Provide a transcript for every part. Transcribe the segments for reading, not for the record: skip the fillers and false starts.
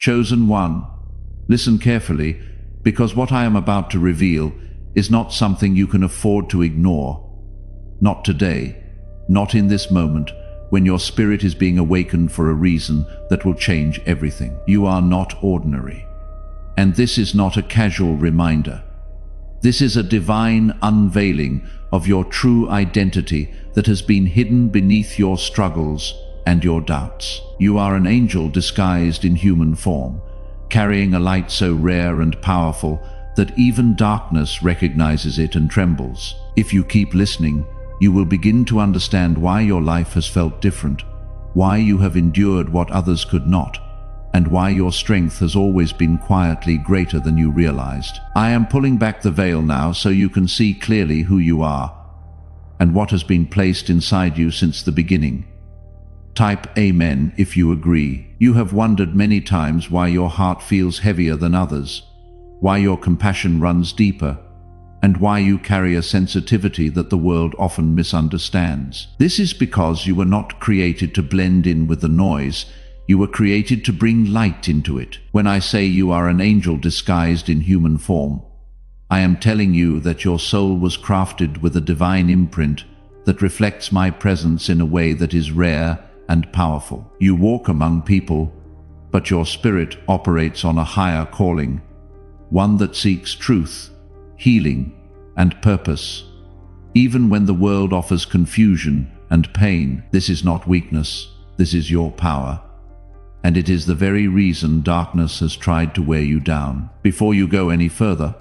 Chosen one, listen carefully, because what I am about to reveal is not something you can afford to ignore. Not today, not in this moment, when your spirit is being awakened for a reason that will change everything. You are not ordinary. And this is not a casual reminder. This is a divine unveiling of your true identity that has been hidden beneath your struggles and your doubts. You are an angel disguised in human form, carrying a light so rare and powerful that even darkness recognizes it and trembles. If you keep listening, you will begin to understand why your life has felt different, why you have endured what others could not, and why your strength has always been quietly greater than you realized. I am pulling back the veil now so you can see clearly who you are and what has been placed inside you since the beginning. Type Amen if you agree. You have wondered many times why your heart feels heavier than others, why your compassion runs deeper, and why you carry a sensitivity that the world often misunderstands. This is because you were not created to blend in with the noise. You were created to bring light into it. When I say you are an angel disguised in human form, I am telling you that your soul was crafted with a divine imprint that reflects my presence in a way that is rare and powerful. You walk among people, but your spirit operates on a higher calling, one that seeks truth, healing, and purpose. Even when the world offers confusion and pain, this is not weakness, this is your power. And it is the very reason darkness has tried to wear you down. Before you go any further,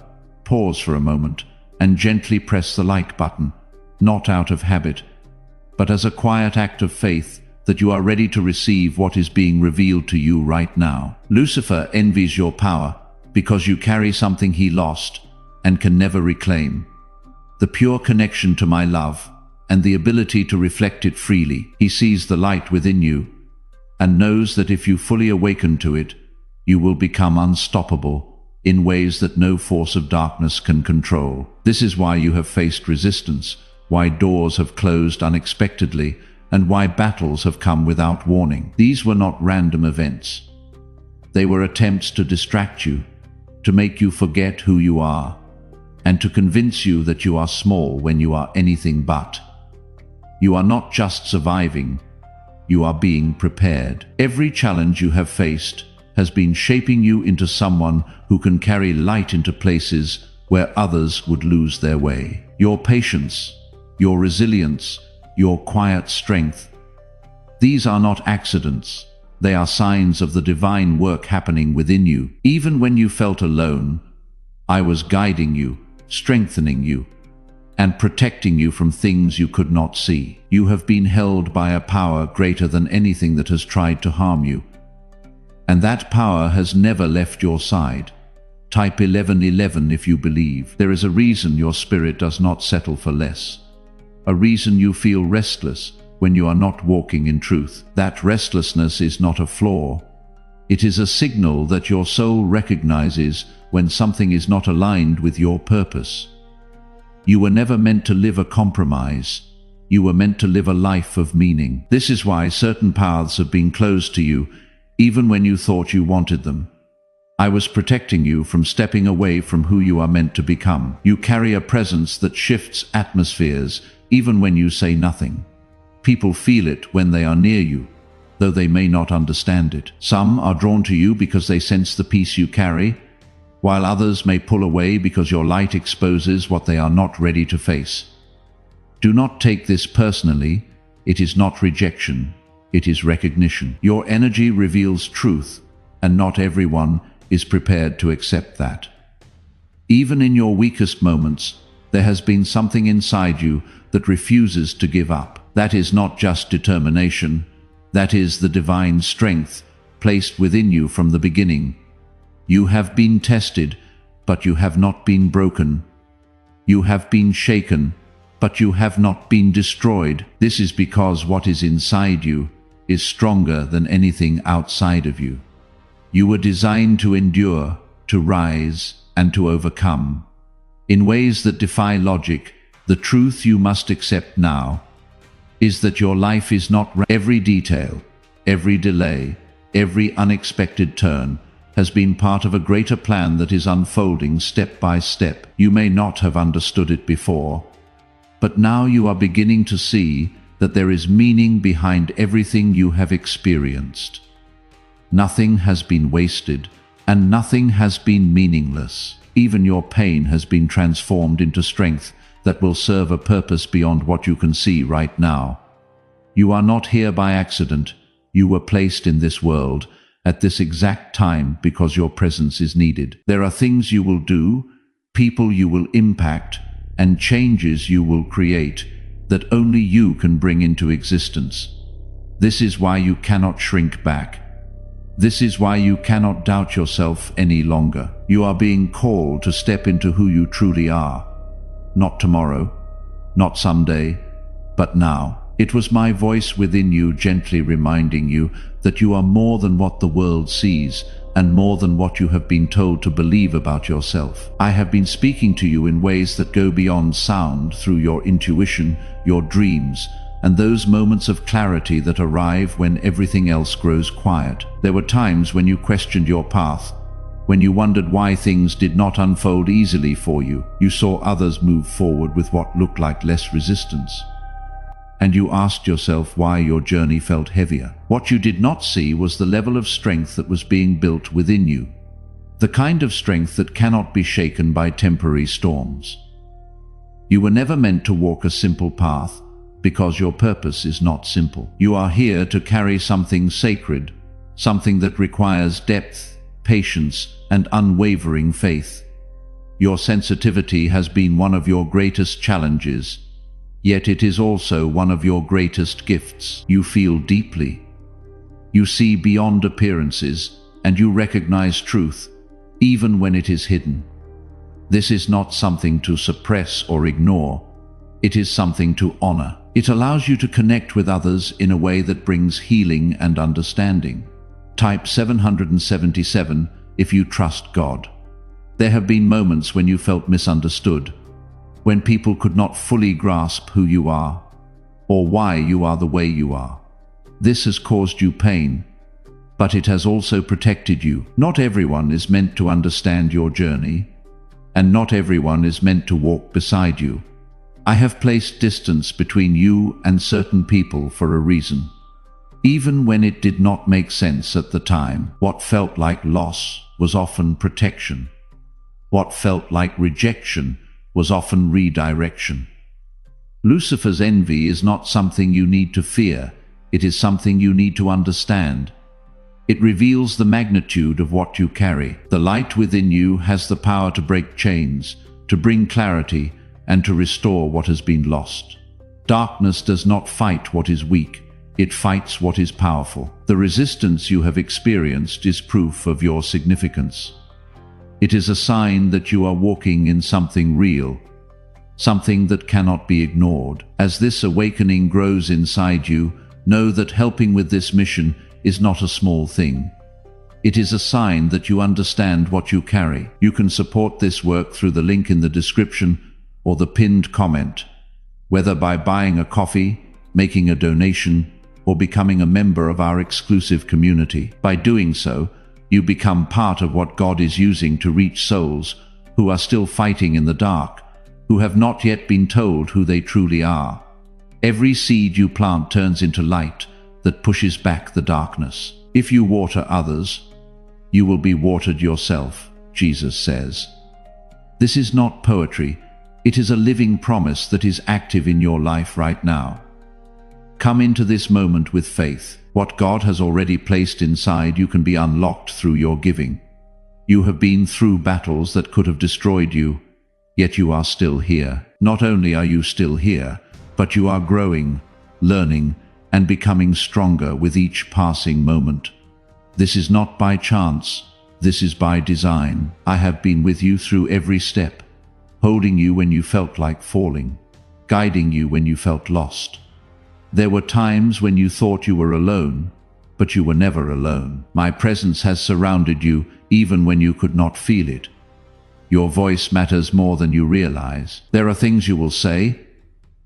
pause for a moment and gently press the like button, not out of habit, but as a quiet act of faith that you are ready to receive what is being revealed to you right now. Lucifer envies your power because you carry something he lost and can never reclaim: the pure connection to my love and the ability to reflect it freely. He sees the light within you and knows that if you fully awaken to it, you will become unstoppable in ways that no force of darkness can control. This is why you have faced resistance, why doors have closed unexpectedly, and why battles have come without warning. These were not random events. They were attempts to distract you, to make you forget who you are, and to convince you that you are small when you are anything but. You are not just surviving, you are being prepared. Every challenge you have faced has been shaping you into someone who can carry light into places where others would lose their way. Your patience, your resilience, your quiet strength, these are not accidents. They are signs of the divine work happening within you. Even when you felt alone, I was guiding you, strengthening you, and protecting you from things you could not see. You have been held by a power greater than anything that has tried to harm you, and that power has never left your side. Type 1111 if you believe. There is a reason your spirit does not settle for less, a reason you feel restless when you are not walking in truth. That restlessness is not a flaw. It is a signal that your soul recognizes when something is not aligned with your purpose. You were never meant to live a compromise. You were meant to live a life of meaning. This is why certain paths have been closed to you, even when you thought you wanted them. I was protecting you from stepping away from who you are meant to become. You carry a presence that shifts atmospheres, even when you say nothing. People feel it when they are near you, though they may not understand it. Some are drawn to you because they sense the peace you carry, while others may pull away because your light exposes what they are not ready to face. Do not take this personally. It is not rejection, it is recognition. Your energy reveals truth, and not everyone is prepared to accept that. Even in your weakest moments, there has been something inside you that refuses to give up. That is not just determination, that is the divine strength placed within you from the beginning. You have been tested, but you have not been broken. You have been shaken, but you have not been destroyed. This is because what is inside you is stronger than anything outside of you. You were designed to endure, to rise, and to overcome. In ways that defy logic, the truth you must accept now is that your life is not every detail, every delay, every unexpected turn has been part of a greater plan that is unfolding step by step. You may not have understood it before, but now you are beginning to see that there is meaning behind everything you have experienced. Nothing has been wasted, and nothing has been meaningless. Even your pain has been transformed into strength that will serve a purpose beyond what you can see right now. You are not here by accident. You were placed in this world at this exact time because your presence is needed. There are things you will do, people you will impact, and changes you will create that only you can bring into existence. This is why you cannot shrink back. This is why you cannot doubt yourself any longer. You are being called to step into who you truly are. Not tomorrow, not someday, but now. It was my voice within you gently reminding you that you are more than what the world sees and more than what you have been told to believe about yourself. I have been speaking to you in ways that go beyond sound, through your intuition, your dreams, and those moments of clarity that arrive when everything else grows quiet. There were times when you questioned your path, when you wondered why things did not unfold easily for you. You saw others move forward with what looked like less resistance, and you asked yourself why your journey felt heavier. What you did not see was the level of strength that was being built within you, the kind of strength that cannot be shaken by temporary storms. You were never meant to walk a simple path, because your purpose is not simple. You are here to carry something sacred, something that requires depth, patience, and unwavering faith. Your sensitivity has been one of your greatest challenges, yet it is also one of your greatest gifts. You feel deeply. You see beyond appearances, and you recognize truth, even when it is hidden. This is not something to suppress or ignore. It is something to honor. It allows you to connect with others in a way that brings healing and understanding. Type 777 if you trust God. There have been moments when you felt misunderstood, when people could not fully grasp who you are, or why you are the way you are. This has caused you pain, but it has also protected you. Not everyone is meant to understand your journey, and not everyone is meant to walk beside you. I have placed distance between you and certain people for a reason. Even when it did not make sense at the time, what felt like loss was often protection. What felt like rejection was often redirection. Lucifer's envy is not something you need to fear. It is something you need to understand. It reveals the magnitude of what you carry. The light within you has the power to break chains, to bring clarity, and to restore what has been lost. Darkness does not fight what is weak. It fights what is powerful. The resistance you have experienced is proof of your significance. It is a sign that you are walking in something real, something that cannot be ignored. As this awakening grows inside you, know that helping with this mission is not a small thing. It is a sign that you understand what you carry. You can support this work through the link in the description or the pinned comment, whether by buying a coffee, making a donation, or becoming a member of our exclusive community. By doing so, you become part of what God is using to reach souls who are still fighting in the dark, who have not yet been told who they truly are. Every seed you plant turns into light that pushes back the darkness. If you water others, you will be watered yourself, Jesus says. This is not poetry. It is a living promise that is active in your life right now. Come into this moment with faith. What God has already placed inside you can be unlocked through your giving. You have been through battles that could have destroyed you, yet you are still here. Not only are you still here, but you are growing, learning, and becoming stronger with each passing moment. This is not by chance. This is by design. I have been with you through every step, holding you when you felt like falling, guiding you when you felt lost. There were times when you thought you were alone, but you were never alone. My presence has surrounded you even when you could not feel it. Your voice matters more than you realize. There are things you will say,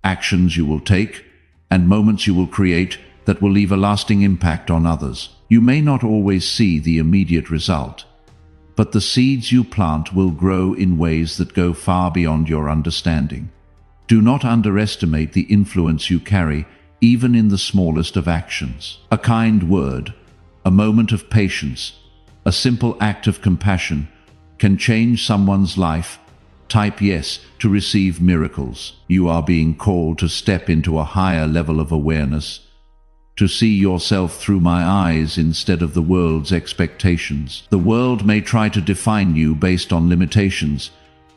actions you will take, and moments you will create that will leave a lasting impact on others. You may not always see the immediate result, but the seeds you plant will grow in ways that go far beyond your understanding. Do not underestimate the influence you carry, even in the smallest of actions. A kind word, a moment of patience, a simple act of compassion can change someone's life. Type yes to receive miracles. You are being called to step into a higher level of awareness, to see yourself through my eyes instead of the world's expectations. The world may try to define you based on limitations,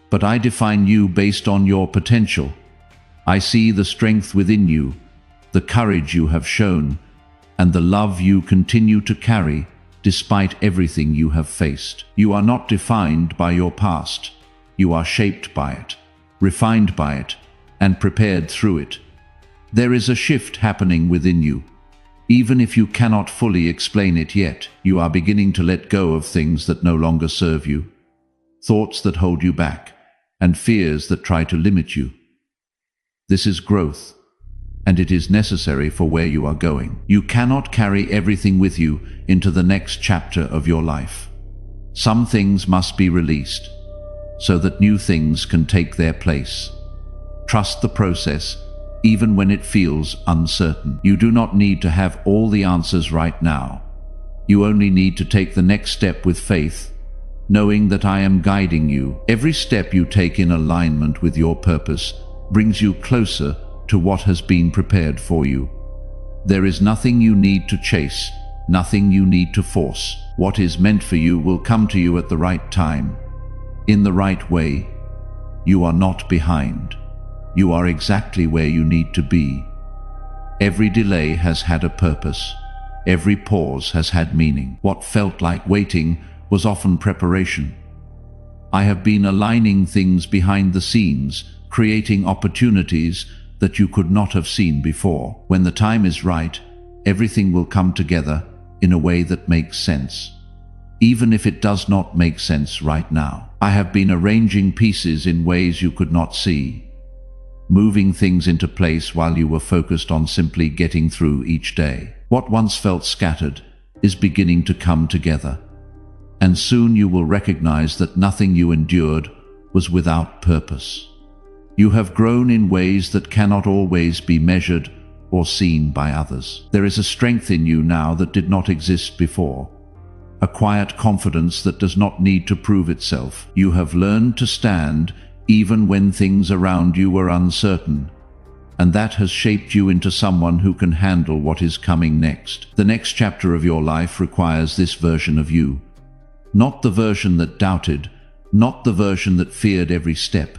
but I define you based on your potential. I see the strength within you, the courage you have shown, and the love you continue to carry despite everything you have faced. You are not defined by your past. You are shaped by it, refined by it, and prepared through it. There is a shift happening within you. Even if you cannot fully explain it yet, you are beginning to let go of things that no longer serve you, thoughts that hold you back, and fears that try to limit you. This is growth, and it is necessary for where you are going. You cannot carry everything with you into the next chapter of your life. Some things must be released, so that new things can take their place. Trust the process, even when it feels uncertain. You do not need to have all the answers right now. You only need to take the next step with faith, knowing that I am guiding you. Every step you take in alignment with your purpose brings you closer to what has been prepared for you. There is nothing you need to chase, nothing you need to force. What is meant for you will come to you at the right time, in the right way. You are not behind. You are exactly where you need to be. Every delay has had a purpose. Every pause has had meaning. What felt like waiting was often preparation. I have been aligning things behind the scenes, creating opportunities that you could not have seen before. When the time is right, everything will come together in a way that makes sense, even if it does not make sense right now. I have been arranging pieces in ways you could not see, moving things into place while you were focused on simply getting through each day. What once felt scattered is beginning to come together, and soon you will recognize that nothing you endured was without purpose. You have grown in ways that cannot always be measured or seen by others. There is a strength in you now that did not exist before, a quiet confidence that does not need to prove itself. You have learned to stand even when things around you were uncertain, and that has shaped you into someone who can handle what is coming next. The next chapter of your life requires this version of you, not the version that doubted, not the version that feared every step,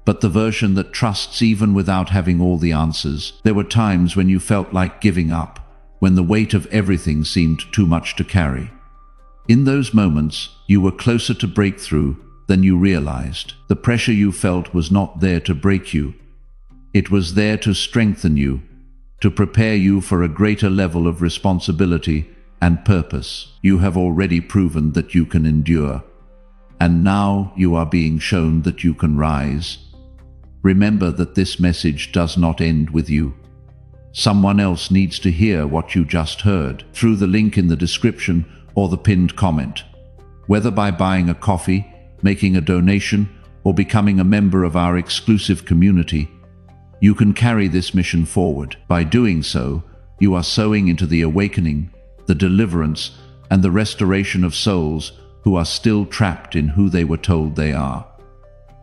but the version that trusts even without having all the answers. There were times when you felt like giving up, when the weight of everything seemed too much to carry. In those moments, you were closer to breakthrough than you realized. The pressure you felt was not there to break you. It was there to strengthen you, to prepare you for a greater level of responsibility and purpose. You have already proven that you can endure, and now you are being shown that you can rise. Remember that this message does not end with you. Someone else needs to hear what you just heard through the link in the description or the pinned comment. Whether by buying a coffee, making a donation, or becoming a member of our exclusive community, you can carry this mission forward. By doing so, you are sowing into the awakening, the deliverance, and the restoration of souls who are still trapped in who they were told they are.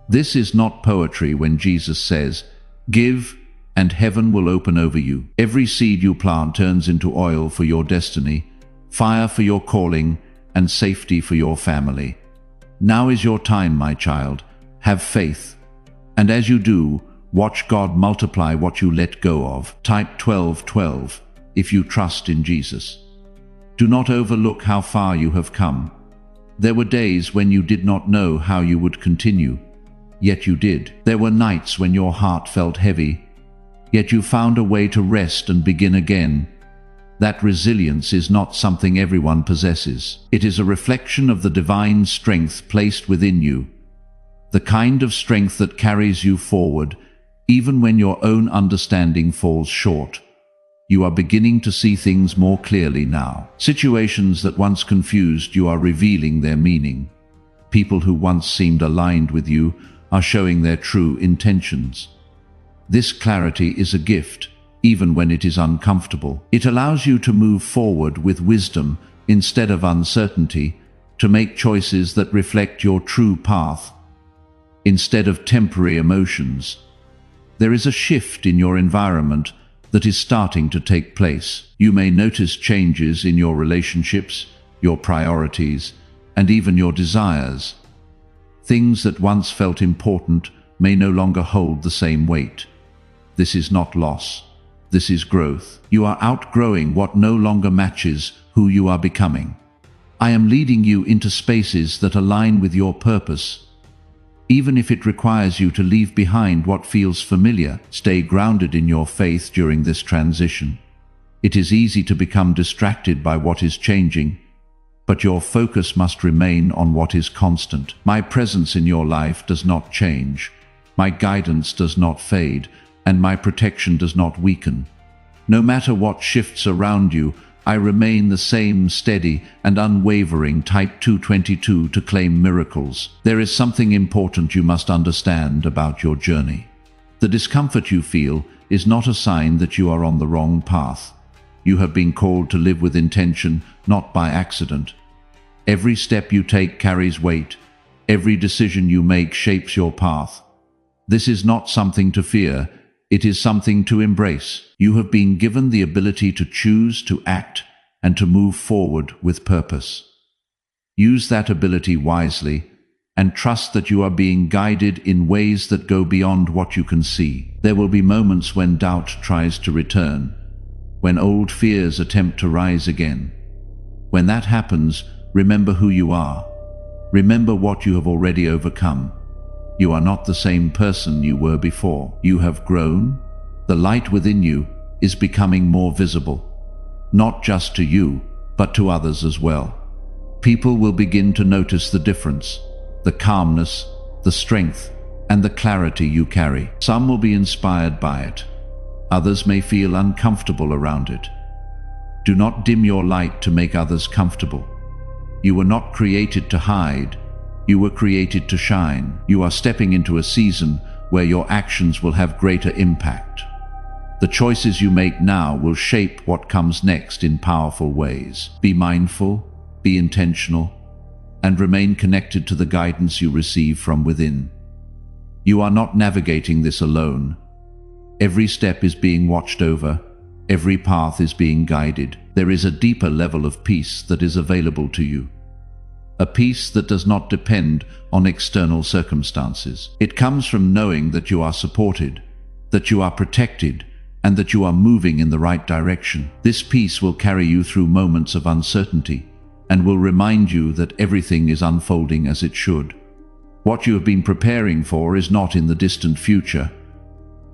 This is not poetry when Jesus says, "Give, and heaven will open over you." Every seed you plant turns into oil for your destiny, fire for your calling, and safety for your family. Now is your time, my child. Have faith. And as you do, watch God multiply what you let go of. Type 1212 if you trust in Jesus. Do not overlook how far you have come. There were days when you did not know how you would continue, yet you did. There were nights when your heart felt heavy, yet you found a way to rest and begin again. That resilience is not something everyone possesses. It is a reflection of the divine strength placed within you, the kind of strength that carries you forward, even when your own understanding falls short. You are beginning to see things more clearly now. Situations that once confused you are revealing their meaning. People who once seemed aligned with you are showing their true intentions. This clarity is a gift, even when it is uncomfortable. It allows you to move forward with wisdom instead of uncertainty, to make choices that reflect your true path, instead of temporary emotions. There is a shift in your environment that is starting to take place. You may notice changes in your relationships, your priorities, and even your desires. Things that once felt important may no longer hold the same weight. This is not loss. This is growth. You are outgrowing what no longer matches who you are becoming. I am leading you into spaces that align with your purpose. Even if it requires you to leave behind what feels familiar, stay grounded in your faith during this transition. It is easy to become distracted by what is changing, but your focus must remain on what is constant. My presence in your life does not change. My guidance does not fade, and my protection does not weaken. No matter what shifts around you, I remain the same steady and unwavering Type 222 to claim miracles. There is something important you must understand about your journey. The discomfort you feel is not a sign that you are on the wrong path. You have been called to live with intention, not by accident. Every step you take carries weight. Every decision you make shapes your path. This is not something to fear. It is something to embrace. You have been given the ability to choose, to act, and to move forward with purpose. Use that ability wisely, and trust that you are being guided in ways that go beyond what you can see. There will be moments when doubt tries to return, when old fears attempt to rise again. When that happens, remember who you are. Remember what you have already overcome. You are not the same person you were before. You have grown. The light within you is becoming more visible, not just to you, but to others as well. People will begin to notice the difference, the calmness, the strength, and the clarity you carry. Some will be inspired by it. Others may feel uncomfortable around it. Do not dim your light to make others comfortable. You were not created to hide. You were created to shine. You are stepping into a season where your actions will have greater impact. The choices you make now will shape what comes next in powerful ways. Be mindful, be intentional, and remain connected to the guidance you receive from within. You are not navigating this alone. Every step is being watched over. Every path is being guided. There is a deeper level of peace that is available to you. A peace that does not depend on external circumstances. It comes from knowing that you are supported, that you are protected, and that you are moving in the right direction. This peace will carry you through moments of uncertainty and will remind you that everything is unfolding as it should. What you have been preparing for is not in the distant future.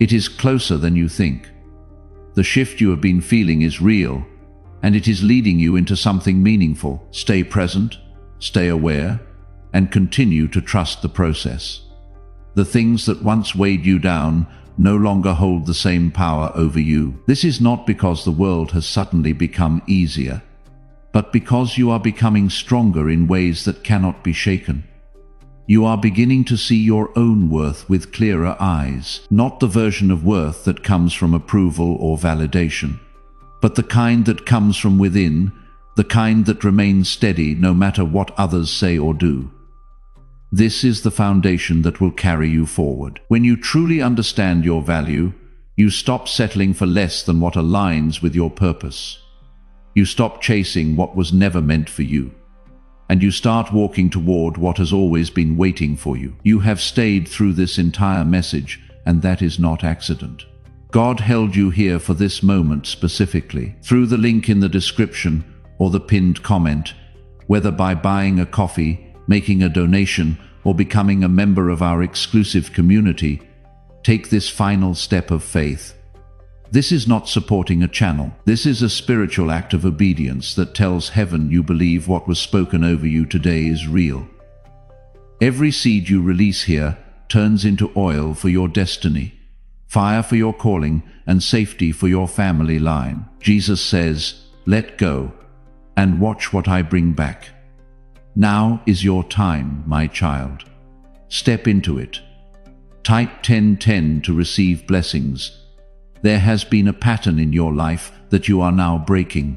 It is closer than you think. The shift you have been feeling is real, and it is leading you into something meaningful. Stay present, stay aware, and continue to trust the process. The things that once weighed you down no longer hold the same power over you. This is not because the world has suddenly become easier, but because you are becoming stronger in ways that cannot be shaken. You are beginning to see your own worth with clearer eyes, not the version of worth that comes from approval or validation, but the kind that comes from within, the kind that remains steady no matter what others say or do. This is the foundation that will carry you forward. When you truly understand your value, you stop settling for less than what aligns with your purpose. You stop chasing what was never meant for you, and you start walking toward what has always been waiting for you. You have stayed through this entire message, and that is not accident. God held you here for this moment specifically. Through the link in the description or the pinned comment, whether by buying a coffee, making a donation, or becoming a member of our exclusive community, take this final step of faith. This is not supporting a channel. This is a spiritual act of obedience that tells heaven you believe what was spoken over you today is real. Every seed you release here turns into oil for your destiny, fire for your calling, and safety for your family line. Jesus says, "Let go and watch what I bring back." Now is your time, my child. Step into it. Type 1010 to receive blessings. There has been a pattern in your life that you are now breaking.